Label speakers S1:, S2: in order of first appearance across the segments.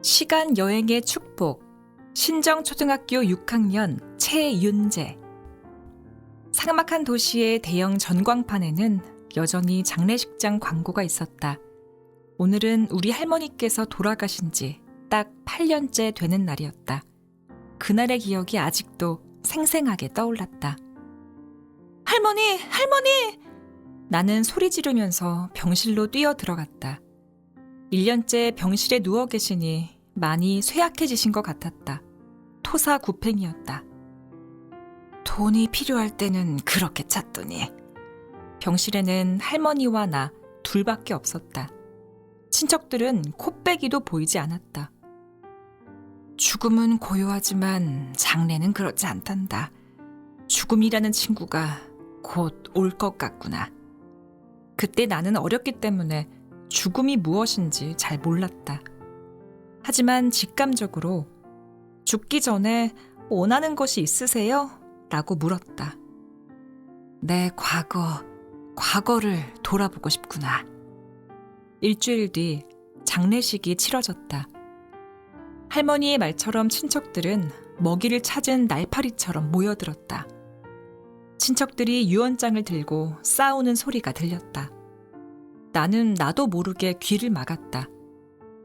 S1: 시간 여행의 축복. 신정초등학교 6학년 최윤재. 삭막한 도시의 대형 전광판에는 여전히 장례식장 광고가 있었다. 오늘은 우리 할머니께서 돌아가신 지 딱 8년째 되는 날이었다. 그날의 기억이 아직도 생생하게 떠올랐다. 할머니! 할머니! 나는 소리 지르면서 병실로 뛰어 들어갔다. 1년째 병실에 누워 계시니 많이 쇠약해지신 것 같았다. 토사구팽이었다. 돈이 필요할 때는 그렇게 찾더니. 병실에는 할머니와 나 둘밖에 없었다. 친척들은 코빼기도 보이지 않았다. 죽음은 고요하지만 장례는 그렇지 않단다. 죽음이라는 친구가 곧 올 것 같구나. 그때 나는 어렸기 때문에 죽음이 무엇인지 잘 몰랐다. 하지만 직감적으로 죽기 전에 원하는 것이 있으세요? 라고 물었다. 내 과거를 돌아보고 싶구나. 일주일 뒤 장례식이 치러졌다. 할머니의 말처럼 친척들은 먹이를 찾은 날파리처럼 모여들었다. 친척들이 유언장을 들고 싸우는 소리가 들렸다. 나는 나도 모르게 귀를 막았다.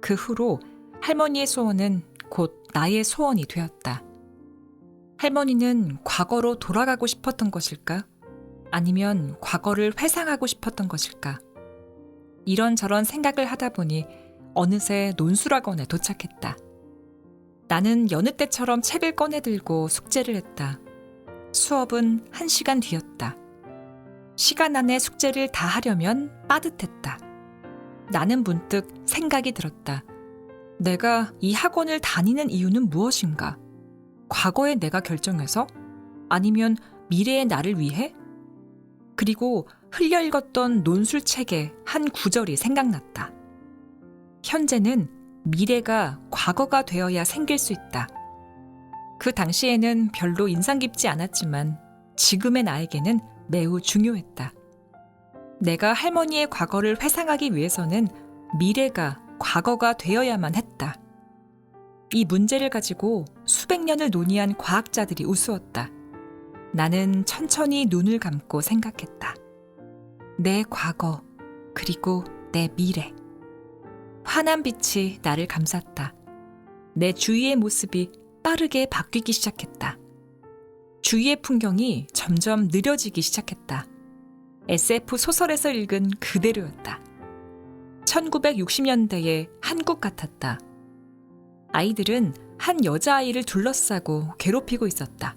S1: 그 후로 할머니의 소원은 곧 나의 소원이 되었다. 할머니는 과거로 돌아가고 싶었던 것일까? 아니면 과거를 회상하고 싶었던 것일까? 이런저런 생각을 하다 보니 어느새 논술학원에 도착했다. 나는 여느 때처럼 책을 꺼내들고 숙제를 했다. 수업은 1시간 뒤였다. 시간 안에 숙제를 다 하려면 빠듯했다. 나는 문득 생각이 들었다. 내가 이 학원을 다니는 이유는 무엇인가? 과거의 내가 결정해서? 아니면 미래의 나를 위해? 그리고 흘려 읽었던 논술책의 한 구절이 생각났다. 현재는 미래가 과거가 되어야 생길 수 있다. 그 당시에는 별로 인상 깊지 않았지만 지금의 나에게는 매우 중요했다. 내가 할머니의 과거를 회상하기 위해서는 미래가 과거가 되어야만 했다. 이 문제를 가지고 수백 년을 논의한 과학자들이 우스웠다. 나는 천천히 눈을 감고 생각했다. 내 과거, 그리고 내 미래. 환한 빛이 나를 감쌌다. 내 주위의 모습이 빠르게 바뀌기 시작했다. 주위의 풍경이 점점 느려지기 시작했다. SF 소설에서 읽은 그대로였다. 1960년대의 한국 같았다. 아이들은 한 여자아이를 둘러싸고 괴롭히고 있었다.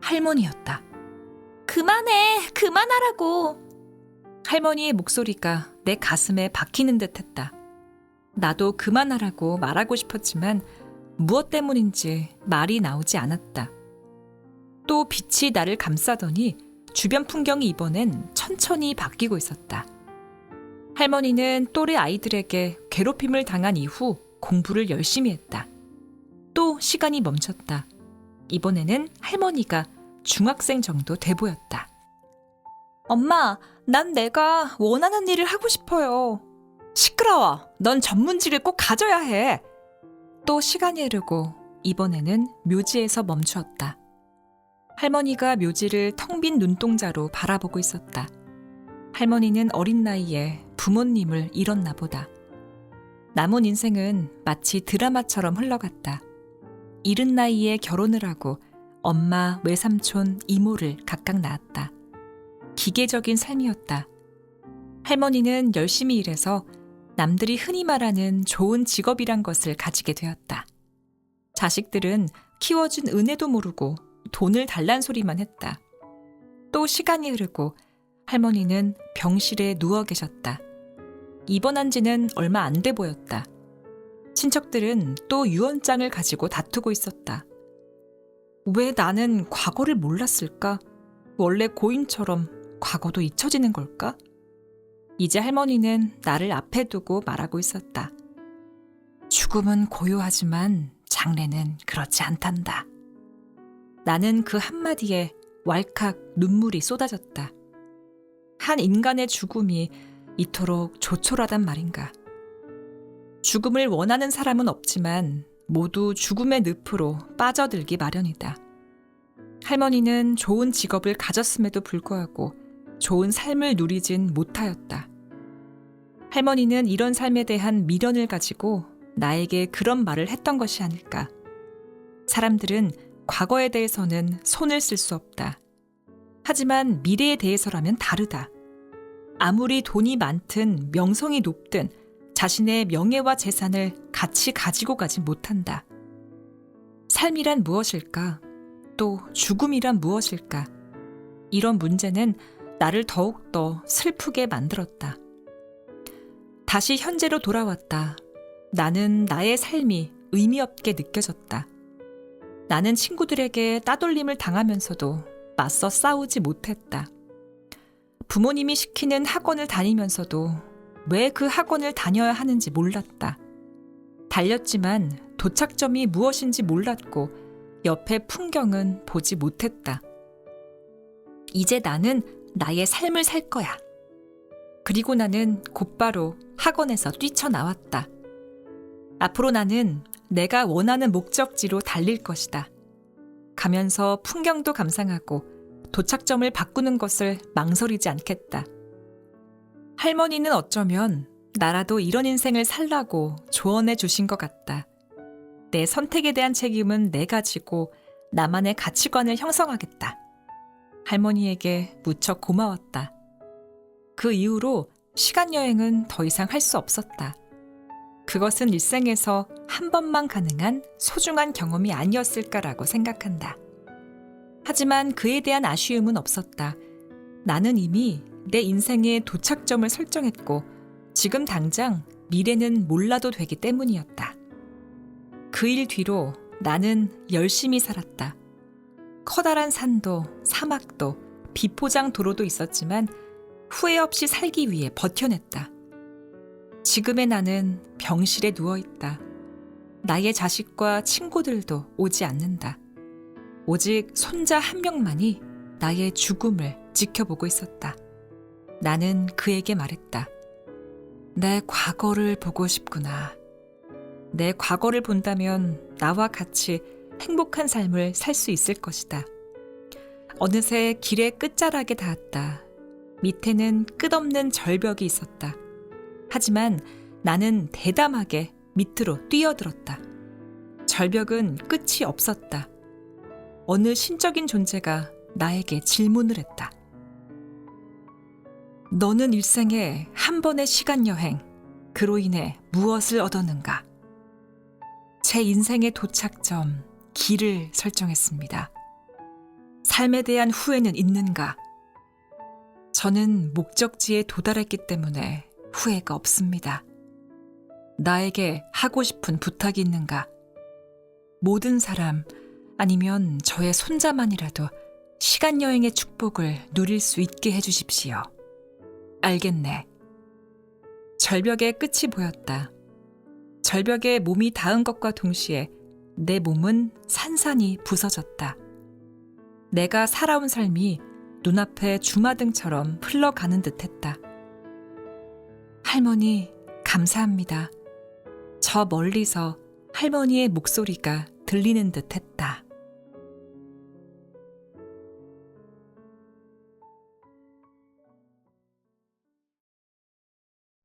S1: 할머니였다. 그만해! 그만하라고! 할머니의 목소리가 내 가슴에 박히는 듯 했다. 나도 그만하라고 말하고 싶었지만 무엇 때문인지 말이 나오지 않았다. 또 빛이 나를 감싸더니 주변 풍경이 이번엔 천천히 바뀌고 있었다. 할머니는 또래 아이들에게 괴롭힘을 당한 이후 공부를 열심히 했다. 또 시간이 멈췄다. 이번에는 할머니가 중학생 정도 돼 보였다. 엄마, 난 내가 원하는 일을 하고 싶어요. 시끄러워. 넌 전문직을 꼭 가져야 해. 또 시간이 흐르고 이번에는 묘지에서 멈추었다. 할머니가 묘지를 텅 빈 눈동자로 바라보고 있었다. 할머니는 어린 나이에 부모님을 잃었나 보다. 남은 인생은 마치 드라마처럼 흘러갔다. 이른 나이에 결혼을 하고 엄마, 외삼촌, 이모를 각각 낳았다. 기계적인 삶이었다. 할머니는 열심히 일해서 남들이 흔히 말하는 좋은 직업이란 것을 가지게 되었다. 자식들은 키워준 은혜도 모르고 돈을 달란 소리만 했다. 또 시간이 흐르고 할머니는 병실에 누워 계셨다. 입원한 지는 얼마 안 돼 보였다. 친척들은 또 유언장을 가지고 다투고 있었다. 왜 나는 과거를 몰랐을까? 원래 고인처럼 과거도 잊혀지는 걸까? 이제 할머니는 나를 앞에 두고 말하고 있었다. 죽음은 고요하지만 장례는 그렇지 않단다. 나는 그 한마디에 왈칵 눈물이 쏟아졌다. 한 인간의 죽음이 이토록 조촐하단 말인가. 죽음을 원하는 사람은 없지만 모두 죽음의 늪으로 빠져들기 마련이다. 할머니는 좋은 직업을 가졌음에도 불구하고 좋은 삶을 누리진 못하였다. 할머니는 이런 삶에 대한 미련을 가지고 나에게 그런 말을 했던 것이 아닐까. 사람들은 과거에 대해서는 손을 쓸 수 없다. 하지만 미래에 대해서라면 다르다. 아무리 돈이 많든 명성이 높든 자신의 명예와 재산을 같이 가지고 가지 못한다. 삶이란 무엇일까? 또 죽음이란 무엇일까? 이런 문제는 나를 더욱더 슬프게 만들었다. 다시 현재로 돌아왔다. 나는 나의 삶이 의미 없게 느껴졌다. 나는 친구들에게 따돌림을 당하면서도 맞서 싸우지 못했다. 부모님이 시키는 학원을 다니면서도 왜 그 학원을 다녀야 하는지 몰랐다. 달렸지만 도착점이 무엇인지 몰랐고 옆에 풍경은 보지 못했다. 이제 나는 나의 삶을 살 거야. 그리고 나는 곧바로 학원에서 뛰쳐나왔다. 앞으로 나는 내가 원하는 목적지로 달릴 것이다. 가면서 풍경도 감상하고 도착점을 바꾸는 것을 망설이지 않겠다. 할머니는 어쩌면 나라도 이런 인생을 살라고 조언해 주신 것 같다. 내 선택에 대한 책임은 내가 지고 나만의 가치관을 형성하겠다. 할머니에게 무척 고마웠다. 그 이후로 시간여행은 더 이상 할 수 없었다. 그것은 일생에서 한 번만 가능한 소중한 경험이 아니었을까라고 생각한다. 하지만 그에 대한 아쉬움은 없었다. 나는 이미 내 인생의 도착점을 설정했고 지금 당장 미래는 몰라도 되기 때문이었다. 그 일 뒤로 나는 열심히 살았다. 커다란 산도 사막도 비포장 도로도 있었지만 후회 없이 살기 위해 버텨냈다. 지금의 나는 병실에 누워있다. 나의 자식과 친구들도 오지 않는다. 오직 손자 한 명만이 나의 죽음을 지켜보고 있었다. 나는 그에게 말했다. 내 과거를 보고 싶구나. 내 과거를 본다면 나와 같이 행복한 삶을 살 수 있을 것이다. 어느새 길의 끝자락에 닿았다. 밑에는 끝없는 절벽이 있었다. 하지만 나는 대담하게 밑으로 뛰어들었다. 절벽은 끝이 없었다. 어느 신적인 존재가 나에게 질문을 했다. 너는 일생에 한 번의 시간여행, 그로 인해 무엇을 얻었는가? 제 인생의 도착점, 길을 설정했습니다. 삶에 대한 후회는 있는가? 저는 목적지에 도달했기 때문에 후회가 없습니다. 나에게 하고 싶은 부탁이 있는가? 모든 사람 아니면 저의 손자만이라도 시간여행의 축복을 누릴 수 있게 해주십시오. 알겠네. 절벽의 끝이 보였다. 절벽에 몸이 닿은 것과 동시에 내 몸은 산산이 부서졌다. 내가 살아온 삶이 눈앞에 주마등처럼 흘러가는 듯했다. 할머니, 감사합니다. 저 멀리서 할머니의 목소리가 들리는 듯했다.